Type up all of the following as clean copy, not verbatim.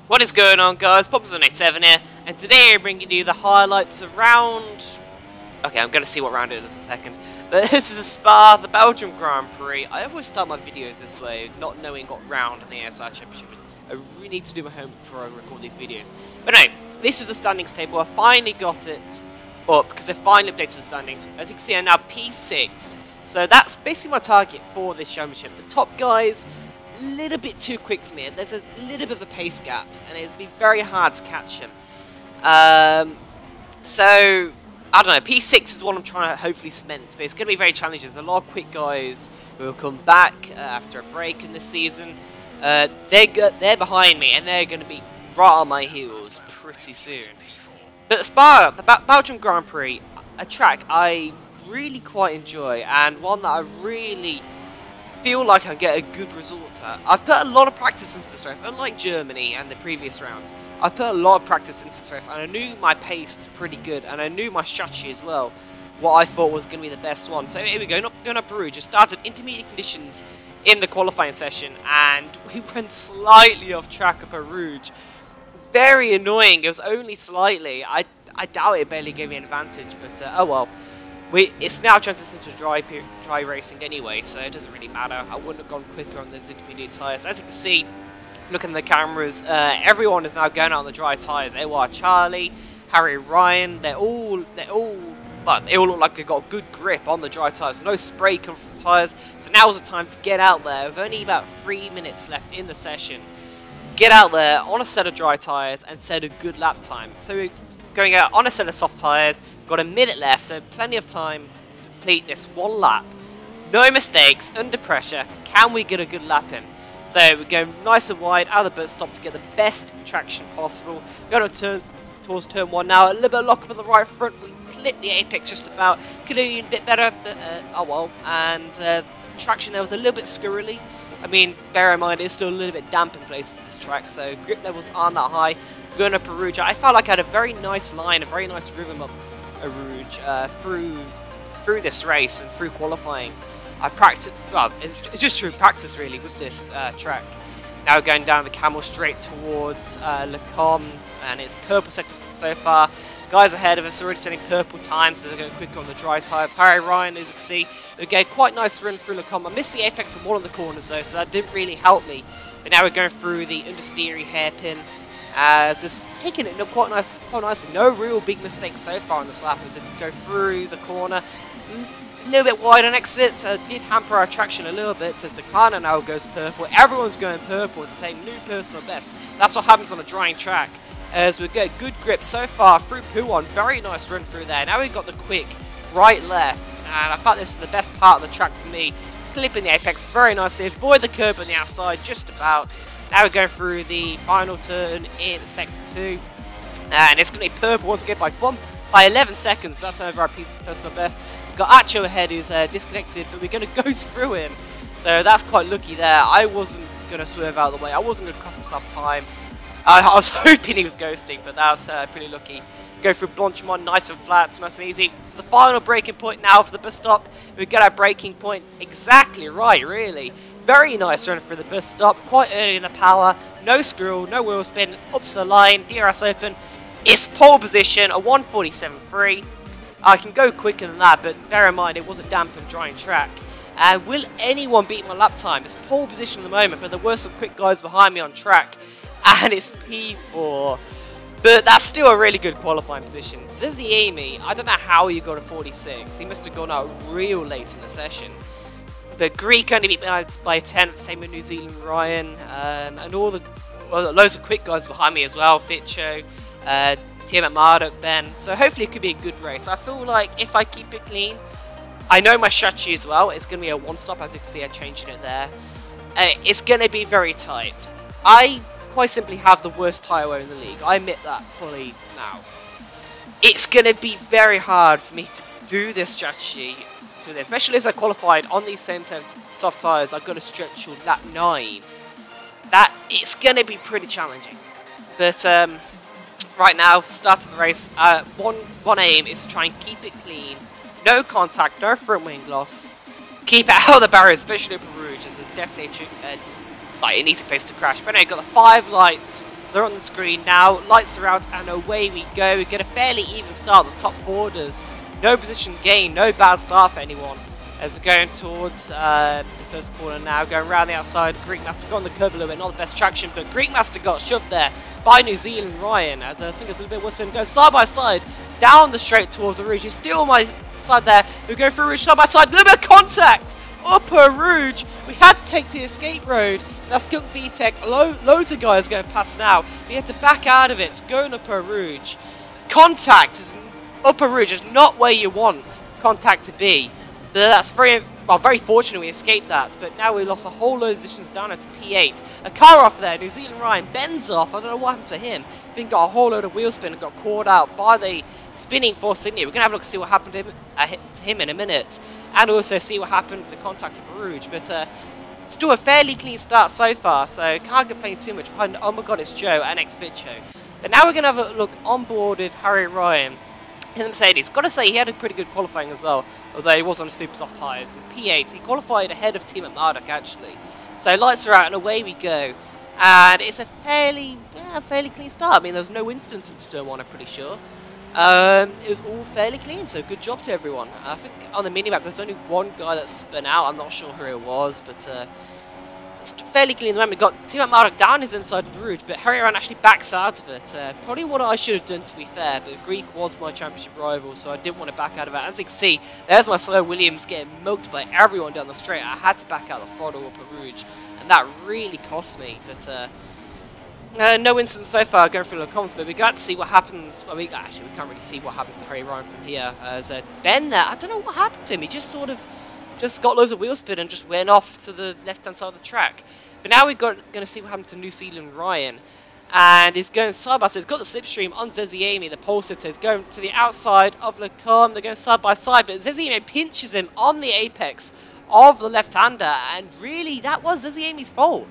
What is going on, guys? Popzone87 here, and today I'm bringing you the highlights of round... Okay, I'm going to see what round it is in a second. But this is a Spa, the Belgium Grand Prix. I always start my videos this way, not knowing what round in the ASR Championship is. I really need to do my homework before I record these videos. But anyway, this is the standings table. I finally got it up, because they finally updated the standings. As you can see, I'm now P6. So that's basically my target for this championship. The top guys... a little bit too quick for me. There's a little bit of a pace gap, and it's been very hard to catch him. So, I don't know, P6 is what I'm trying to hopefully cement, but it's going to be very challenging. There's a lot of quick guys who will come back after a break in this season. They're behind me, and they're going to be right on my heels pretty soon. But Spa, the Belgium Grand Prix, a track I really quite enjoy, and one that I really... feel like I get a good result at. I've put a lot of practice into this race, unlike Germany and the previous rounds. I put a lot of practice into this race, and I knew my pace was pretty good, and I knew my strategy as well, what I thought was going to be the best one. So here we go, going up ROUGE. Just started intermediate conditions in the qualifying session, and we went slightly off track up ROUGE. Very annoying. It was only slightly. I doubt it barely gave me an advantage, but oh well. It's now transitioned to dry racing anyway, so it doesn't really matter. I wouldn't have gone quicker on those intermediate tyres. As you can see, looking at the cameras, everyone is now going out on the dry tyres. Ewa, Charlie, Harry, Ryan, they all look like they've got good grip on the dry tyres. No spray coming from the tyres, so now is the time to get out there. With only about 3 minutes left in the session, get out there on a set of dry tyres and set a good lap time. So going out on a set of soft tyres, got a minute left, so plenty of time to complete this one lap. No mistakes, under pressure. Can we get a good lap in? So we're going nice and wide out of the pit stop to get the best traction possible. We're going to towards turn 1 now. A little bit of lock up on the right front. We clipped the apex just about. Could have been a bit better, but oh well. And traction there was a little bit squirrely. I mean, bear in mind it's still a little bit damp in places this track, so grip levels aren't that high. Going up ROUGE, I felt like I had a very nice line, a very nice rhythm up ROUGE through this race and through qualifying. I practiced, well, it's just through practice really with this track. Now going down the camel straight towards Le Com, and it's purple sector so far. Guys ahead of us are already setting purple times, so they're going quicker on the dry tyres. Harry Ryan, as you can see, again, quite nice run through Le Com. I missed the apex of one of the corners though, so that didn't really help me. But now we're going through the understeery hairpin. As it's taking it quite nicely. No real big mistakes so far on this lap as it go through the corner. A little bit wide on exit, did hamper our traction a little bit as the corner now goes purple. Everyone's going purple, it's the same new personal best. That's what happens on a drying track. As we get good grip so far through Puon, very nice run through there. Now we've got the quick right left, and I thought this is the best part of the track for me. Clipping the apex very nicely, avoid the curb on the outside just about. Now we're going through the final turn in Sector 2. And it's going to be purple once again by 11 seconds. But that's over our personal best. We've got Acho ahead who's disconnected, but we're going to go through him. So that's quite lucky there. I wasn't going to swerve out of the way. I wasn't going to cost myself time. I was hoping he was ghosting, but that was pretty lucky. Go through Blanchimont, nice and flat, nice and easy. For the final braking point now for the bus stop. We get our braking point exactly right, really. Very nice run for the bus stop, quite early in the power, no screw, no wheel spin, up to the line, DRS open. It's pole position, a 147.3. I can go quicker than that, but bear in mind it was a damp and drying track. And will anyone beat my lap time? It's pole position at the moment, but there were some quick guys behind me on track, and it's P4. But that's still a really good qualifying position. Says the Amy, I don't know how he got a 46. He must have gone out real late in the session. But Greek only beat me by a 10th, same with New Zealand Ryan, and all the loads of quick guys behind me as well, Fitcho, Tim at Marduk, Ben. So hopefully it could be a good race. I feel like if I keep it clean, I know my strategy as well. It's going to be a one-stop, as you can see, I'm changing it there. It's going to be very tight. I quite simply have the worst tyre wear in the league. I admit that fully now. It's going to be very hard for me to do this strategy. Especially as I qualified on these same soft tyres, I've got to stretch till lap 9. That it's going to be pretty challenging. But right now, start of the race, one aim is to try and keep it clean. No contact, no front wing loss. Keep it out of the barriers, especially up in ROUGE, as there's definitely like an easy place to crash. But anyway, got the 5 lights They're on the screen now. Lights are out and away we go. We get a fairly even start. The top borders. No position gain. No bad start for anyone. As we're going towards the first corner now. Going around the outside. Greek Master got on the curve a little bit. Not the best traction. But Greek Master got shoved there by New Zealand Ryan. As I think it's a little bit worse for him. Going side by side. Down the straight towards the Rouge. He's still on my side there. We're going through Rouge side by side. A little bit of contact. Upper Rouge. We had to take the escape road. That's Skunk VTech. Loads of guys going past now. We had to back out of it. Going Upper Rouge. Contact is Upper Rouge is not where you want contact to be. But that's very fortunate we escaped that. But now we lost a whole load of positions down into P8. A car off there. New Zealand Ryan bends off. I don't know what happened to him. I think got a whole load of wheel spin and got caught out by the spinning Force Sydney. We're going to have a look and see what happened to him in a minute. And also see what happened to the contact of Rouge. But still a fairly clean start so far, so can't complain too much behind, oh my god, it's Joe and Xvicho. But now we're going to have a look on board with Harry Ryan in the Mercedes. Got to say, he had a pretty good qualifying as well, although he was on super soft tyres. The P8, he qualified ahead of Team at Marduk, actually. So lights are out and away we go. And it's a fairly clean start. I mean, there's no incidents in turn 1, I'm pretty sure. It was all fairly clean, so good job to everyone. I think on the minimap there's only one guy that spun out. I'm not sure who it was, but it's fairly clean. Remember, we got Team Marduk down his inside of the Rouge, but Harry Ryan actually backs out of it. Probably what I should have done, to be fair, but Greek was my championship rival, so I didn't want to back out of it. As you can see, there's my slow Williams getting mugged by everyone down the straight. I had to back out the throttle up at Rouge, and that really cost me. But no incidents so far going through the comments, but we got to see what happens. Well, we can't really see what happens to Harry Ryan from here. As Ben there, I don't know what happened to him. He just sort of got loads of wheel spin and just went off to the left-hand side of the track. But now we're going to see what happened to New Zealand Ryan. And he's going side by side. He's got the slipstream on Zeziemi, the pole sitter. He's going to the outside of the car. They're going side by side, but Zeziemi pinches him on the apex of the left-hander. And really, that was Zeziemi's fault.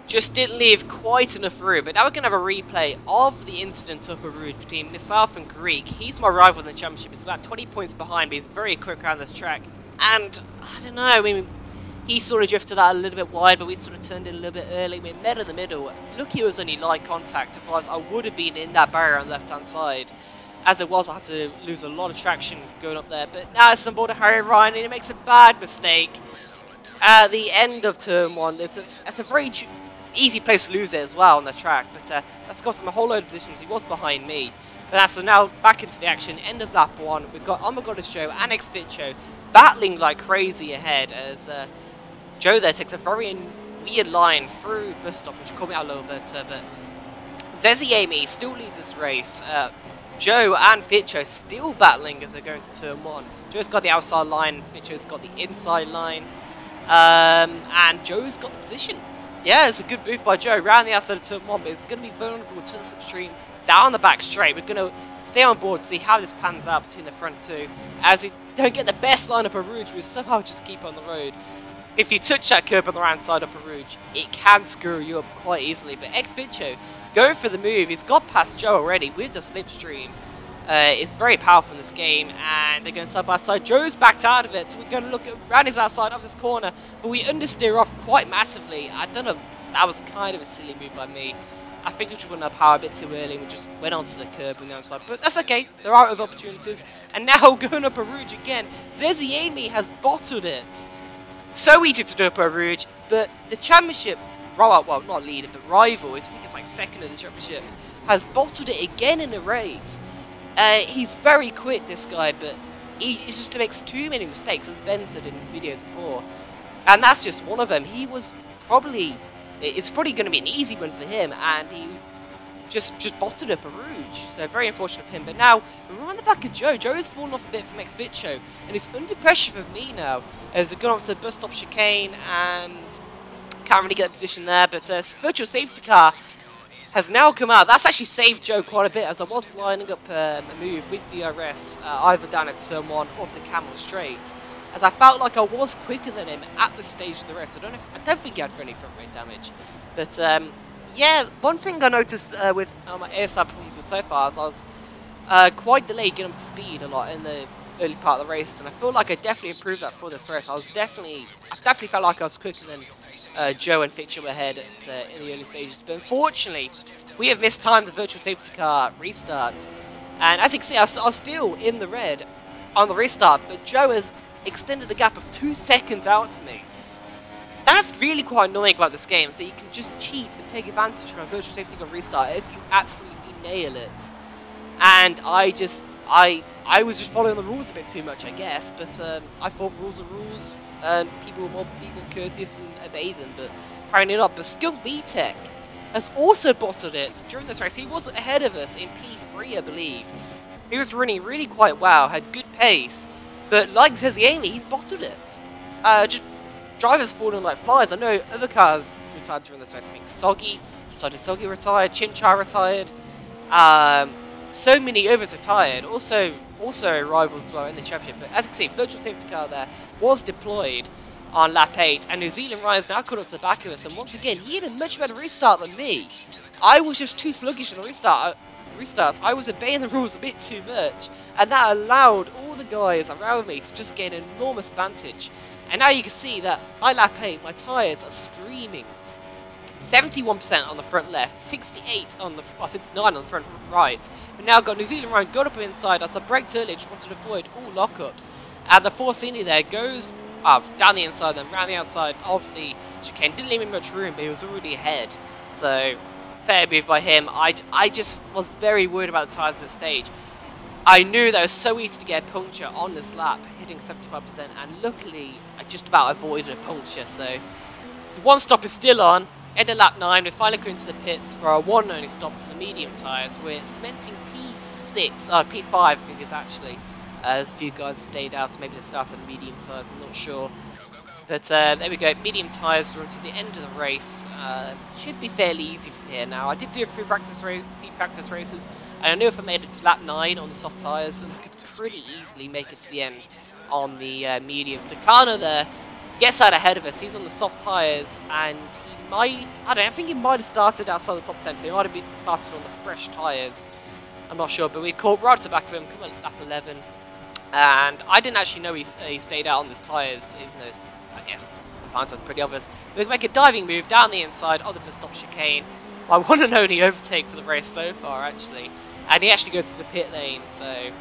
Just didn't leave quite enough room. But now we're going to have a replay of the incident up a Rouge between Misaf and Greek. He's my rival in the championship. He's about 20 points behind, but he's very quick around this track. And, I don't know, I mean, he sort of drifted out a little bit wide, but we sort of turned in a little bit early. We met in the middle. Lucky it was only light contact, otherwise I would have been in that barrier on the left-hand side. As it was, I had to lose a lot of traction going up there. But now it's on board of Harry Ryan, and he makes a bad mistake. At the end of turn 1, it's a very easy place to lose it as well on the track. But that's cost him a whole load of positions. He was behind me. But so now back into the action, end of lap 1. We've got Oh My God It's Joe and Xvicho battling like crazy ahead as Joe there takes a very weird line through bus stop, which caught me out a little bit. But Zeziemi still leads this race. Joe and Vicho still battling as they're going to turn 1. Joe's got the outside line, Vicho's got the inside line. And Joe's got the position. Yeah, it's a good move by Joe around the outside of turn 1, but it's going to be vulnerable to the slipstream down the back straight. We're going to stay on board, see how this pans out between the front two. As we don't get the best lineup of Rouge, we somehow just keep on the road. If you touch that curb on the right side of a Rouge, it can screw you up quite easily. But Xvicho going for the move, he's got past Joe already with the slipstream. It's very powerful in this game, and they're going side by side. Joe's backed out of it, so we're going to look around his outside of this corner, but we understeer off quite massively. I don't know, that was kind of a silly move by me. I think we just went up power a bit too early and we just went onto the curb on the outside. But that's okay, there are other opportunities. And now going up a Rouge again, Zeziemi has bottled it. So easy to do up a Rouge, but the championship, well, not leader, but rival, I think it's like second in the championship, has bottled it again in the race. He's very quick, this guy, but he just makes too many mistakes, as Ben said in his videos before. And that's just one of them. He was probably... It's probably going to be an easy win for him, and he just bottled up a Rouge. So very unfortunate for him. But now, we're on the back of Joe. Joe has fallen off a bit from Xvicho, and he's under pressure for me now. As they've gone up to the bus stop chicane, and can't really get a position there. But virtual safety car has now come out. That's actually saved Joe quite a bit, as I was lining up a move with DRS, either down at turn 1 or up the Camel Straight. As I felt like I was quicker than him at the stage of the race. I don't think he had any front wing damage. But yeah, one thing I noticed with my ASR performances so far is I was quite delayed getting up to speed a lot in the early part of the race, and I feel like I definitely improved that for this race. I definitely felt like I was quicker than Joe and Fitcher ahead in the early stages. But unfortunately, we have mistimed the virtual safety car restart. And as you can see, I was still in the red on the restart, but Joe has extended a gap of 2 seconds out to me. That's really quite annoying about this game, so you can just cheat and take advantage from a virtual safety car restart if you absolutely nail it. And I was just following the rules a bit too much, I guess, but I thought rules are rules, and people were more courteous and obey them, but apparently not. But Skill VTech has also bottled it during this race. He was ahead of us in P3, I believe. He was running really quite well, had good pace, but like Zeziani, he's bottled it. Just drivers falling like flies. I know other cars retired during this race. I think Soggy retired, Chimchar retired. So many others retired. Also rivals as well in the championship. But as you can see, virtual safety car there was deployed on lap 8, and New Zealand Ryan's now caught up to the back of us. And once again, he had a much better restart than me. I was just too sluggish on the restarts. I was obeying the rules a bit too much, and that allowed all the guys around me to just gain an enormous advantage. And now you can see that by lap 8, my tyres are screaming. 71% on the front left, 69 on the front right. But now got New Zealand Ryan got up inside as I braked earlier, just wanted to avoid all lockups. And the Forcini there goes down the inside, then round the outside of the chicane. Didn't leave him much room, but he was already ahead. So, fair move by him. I just was very worried about the tyres at this stage. I knew that it was so easy to get a puncture on this lap, hitting 75%, and luckily I just about avoided a puncture. So, the one stop is still on. End of lap 9, we're finally going to the pits for our one and only stop to the medium tyres. We're cementing P5 I think is actually. There's a few guys stayed out, maybe they started on medium tyres, I'm not sure. But there we go, medium tyres run to the end of the race. Should be fairly easy from here now. I did do a few practice races, and I knew if I made it to lap 9 on the soft tyres, I could pretty easily make it to the end on the mediums. Takano there gets out ahead of us, he's on the soft tyres, and I think he might have started outside the top 10, so he might have started on the fresh tyres. I'm not sure, but we caught right to the back of him, come on lap 11. And I didn't actually know he stayed out on his tyres, even though I guess the hindsight's pretty obvious. We can make a diving move down the inside of the pit stop chicane. My one and only overtake for the race so far, actually. And he actually goes to the pit lane, so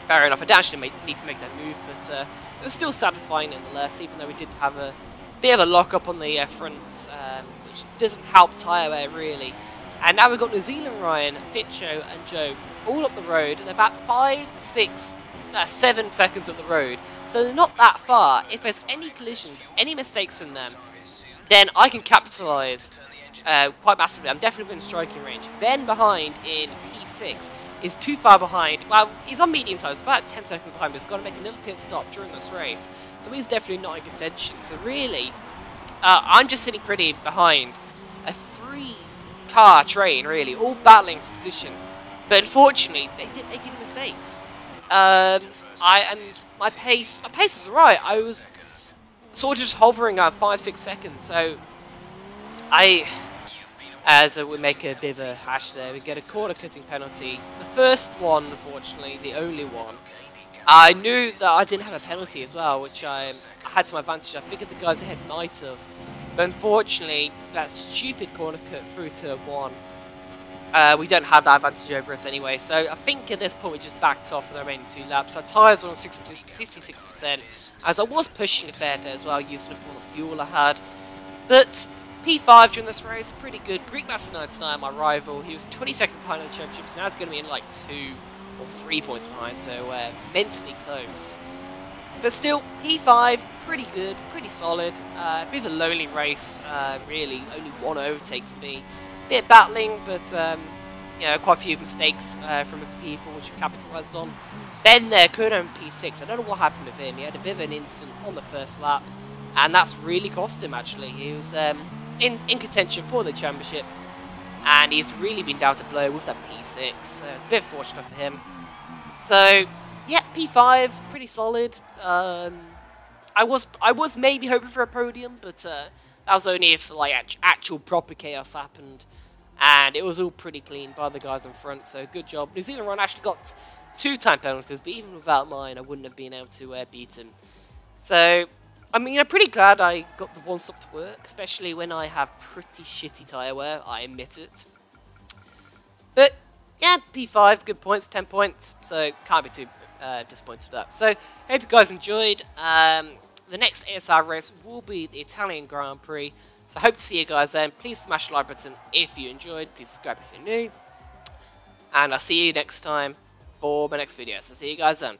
fair enough. I didn't actually need to make that move, but it was still satisfying nonetheless, even though we did have a bit of a lock-up on the fronts, which doesn't help tyre wear, really. And now we've got New Zealand Ryan, Fitcho and Joe all up the road, and they're about 7 seconds up the road, so they're not that far. If there's any collisions, any mistakes in them, then I can capitalise quite massively. I'm definitely within striking range. Ben behind in P6 is too far behind. Well, he's on medium tyres, about 10 seconds behind, but he's got to make a little pit stop during this race, so he's definitely not in contention. So really, I'm just sitting pretty behind a 3-car train, really, all battling for position. But unfortunately, they didn't make any mistakes. And my pace is alright. I was sort of just hovering at 5-6 seconds, so as we make a bit of a hash there, we get a corner cutting penalty. The first one, unfortunately, the only one. I knew that I didn't have a penalty as well, which I had to my advantage. I figured the guys ahead might have, but unfortunately, that stupid corner cut through to 1. We don't have that advantage over us anyway, so I think at this point we just backed off for the remaining 2 laps. Our tyres are on 66%, as I was pushing a fair bit as well, using up all the fuel I had. But P5 during this race, pretty good. Greek Master 99, my rival, he was 20 seconds behind in the championship, so now it's going to be in like 2 or 3 points behind, so immensely close. But still, P5, pretty good, pretty solid. A bit of a lonely race, really, only one overtake for me. Bit battling, but you know, quite a few mistakes from other people, which I capitalised on. Ben there, Kurno in P6. I don't know what happened with him. He had a bit of an incident on the first lap, and that's really cost him, actually. He was in contention for the championship, and he's really been down to blow with that P6. So it's a bit fortunate for him. So yeah, P5, pretty solid. I was maybe hoping for a podium, but that was only if like actual proper chaos happened. And it was all pretty clean by the guys in front, so good job. New Zealand Ryan actually got 2 time penalties, but even without mine, I wouldn't have been able to beat him. So, I mean, I'm pretty glad I got the one stop to work, especially when I have pretty shitty tyre wear, I admit it. But yeah, P5, good points, 10 points, so can't be too disappointed with that. So hope you guys enjoyed. The next ASR race will be the Italian Grand Prix, so hope to see you guys then. Please smash the like button if you enjoyed, please subscribe if you're new, and I'll see you next time for my next video. So see you guys then.